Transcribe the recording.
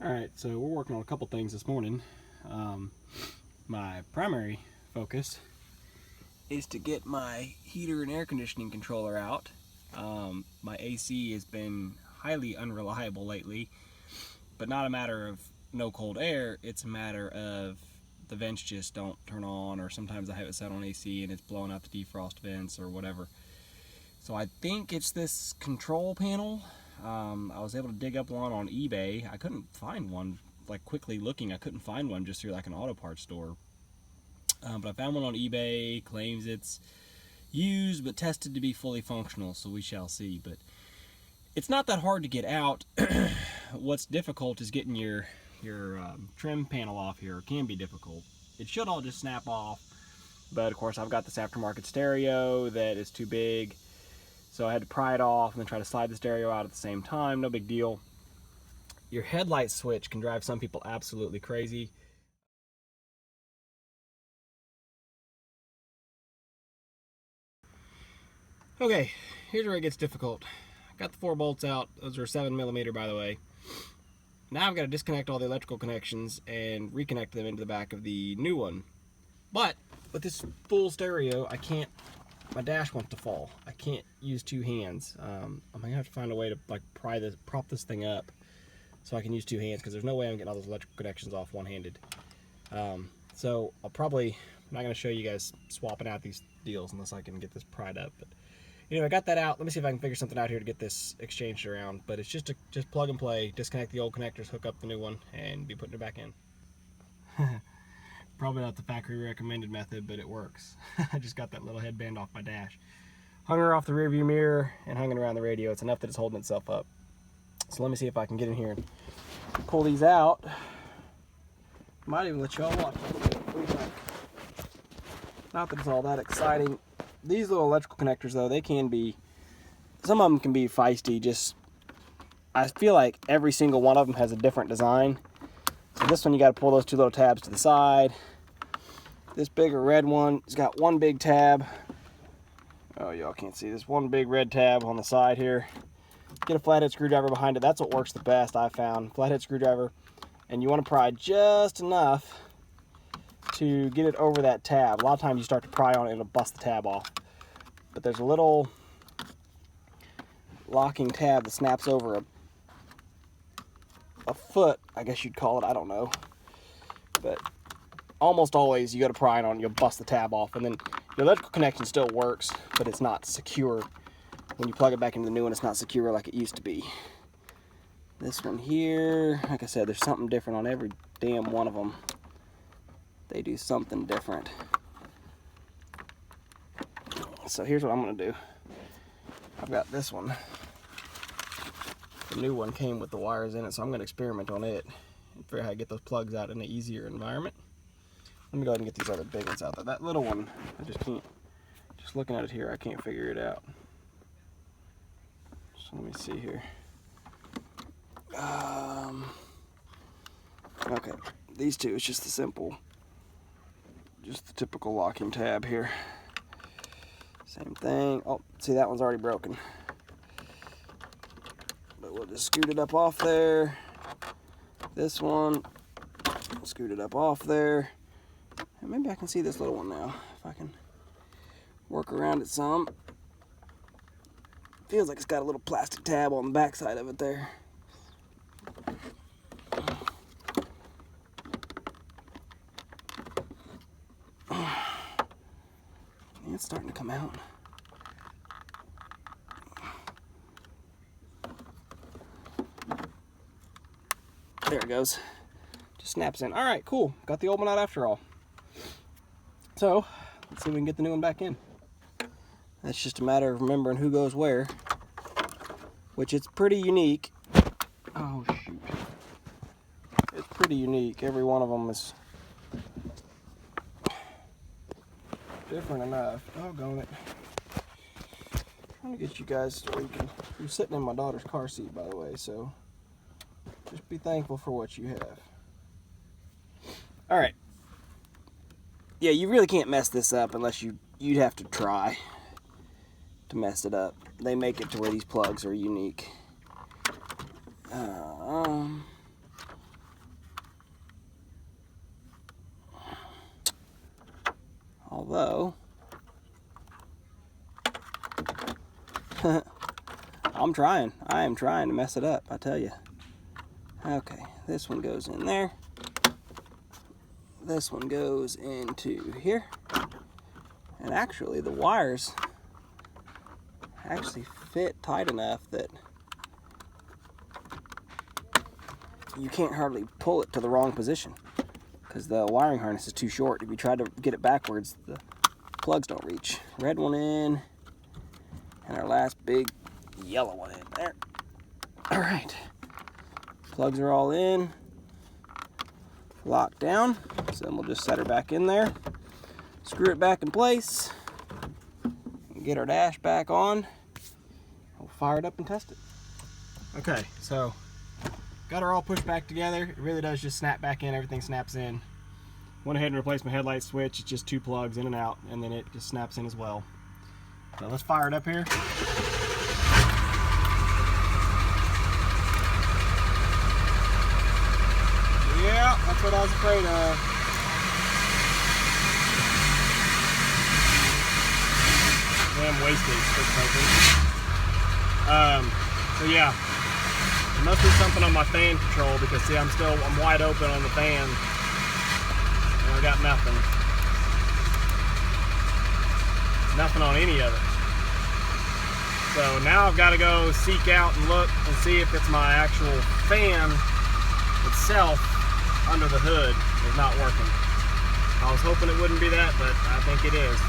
Alright, so we're working on a couple things this morning. My primary focus is to get my heater and air conditioning controller out. My AC has been highly unreliable lately, but not a matter of no cold air, it's a matter of the vents just don't turn on, or sometimes I have it set on AC and it's blowing out the defrost vents or whatever. So I think it's this control panel. I was able to dig up one on eBay. I couldn't find one, like quickly looking, I couldn't find one just through like an auto parts store. But I found one on eBay, claims it's used but tested to be fully functional, so we shall see. But it's not that hard to get out. What's difficult is getting your trim panel off here. It can be difficult. It should all just snap off, but of course I've got this aftermarket stereo that is too big. So I had to pry it off and then try to slide the stereo out at the same time. No big deal. Your headlight switch can drive some people absolutely crazy. Okay, here's where it gets difficult. Got the 4 bolts out. Those are 7mm, by the way. Now I've got to disconnect all the electrical connections and reconnect them into the back of the new one. But with this full stereo, I can't. My dash wants to fall. I can't use 2 hands. I'm gonna have to find a way to like prop this thing up so I can use 2 hands, because there's no way I'm getting all those electrical connections off one-handed. So I'm not gonna show you guys swapping out these deals unless I can get this pried up. But anyway, I got that out. Let me see if I can figure something out here to get this exchanged around. But it's just plug and play. Disconnect the old connectors, hook up the new one, and be putting it back in. Probably not the factory recommended method, but it works. I just got that little headband off my dash. Hung her off the rear view mirror and hung it around the radio. It's enough that it's holding itself up. So let me see if I can get in here and pull these out. Might even let y'all watch a little bit. What do you think? Not that it's all that exciting. These little electrical connectors, though, they can be, some of them can be feisty. I feel like every single one of them has a different design. So this one, you got to pull those 2 little tabs to the side. This bigger red one, it's got one big tab. Oh, y'all can't see this. One big red tab on the side here. Get a flathead screwdriver behind it. That's what works the best, I found. Flathead screwdriver. And you want to pry just enough to get it over that tab. A lot of times you start to pry on it and it'll bust the tab off. But there's a little locking tab that snaps over a foot, I guess you'd call it. I don't know. But almost always you got to pry it on, you'll bust the tab off, and then your electrical connection still works, but it's not secure. When you plug it back into the new one, it's not secure like it used to be. This one here, like I said, there's something different on every damn one of them. They do something different. So here's what I'm gonna do. I've got this one. The new one came with the wires in it, so I'm gonna experiment on it and figure out how to get those plugs out in an easier environment. Let me go ahead and get these other big ones out there. That little one, I just can't, just looking at it here, I can't figure it out. So let me see here. Okay, these two, it's just the simple, just the typical locking tab here. Same thing. Oh, see, that one's already broken. But we'll just scoot it up off there. This one, scoot it up off there. And maybe I can see this little one now, if I can work around it some. Feels like it's got a little plastic tab on the back side of it there. It's starting to come out. There it goes. Just snaps in. All right, cool. Got the old one out after all. So, let's see if we can get the new one back in. That's just a matter of remembering who goes where, which it's pretty unique. Oh, shoot. It's pretty unique. Every one of them is different enough. Doggone it. Trying to get you guys so you can. You're sitting in my daughter's car seat, by the way, so just be thankful for what you have. All right. Yeah, you really can't mess this up unless you'd have to try to mess it up. They make it to where these plugs are unique. Although, I am trying to mess it up, I tell you. Okay, this one goes in there. This one goes into here. And actually, the wires actually fit tight enough that you can't hardly pull it to the wrong position because the wiring harness is too short. If you try to get it backwards, the plugs don't reach. Red one in, and our last big yellow one in there. All right, plugs are all in, locked down. So then we'll just set her back in there, screw it back in place, and get our dash back on. We'll fire it up and test it. Okay, so got her all pushed back together. It really does just snap back in, everything snaps in. Went ahead and replaced my headlight switch. It's just 2 plugs in and out, and then it just snaps in as well. So let's fire it up here. Yeah, that's what I was afraid of. Damn wastage. So yeah, there must be something on my fan control because see, I'm wide open on the fan, and I got nothing. Nothing on any of it. So now I've got to go seek out and look and see if it's my actual fan itself under the hood is not working. I was hoping it wouldn't be that, but I think it is.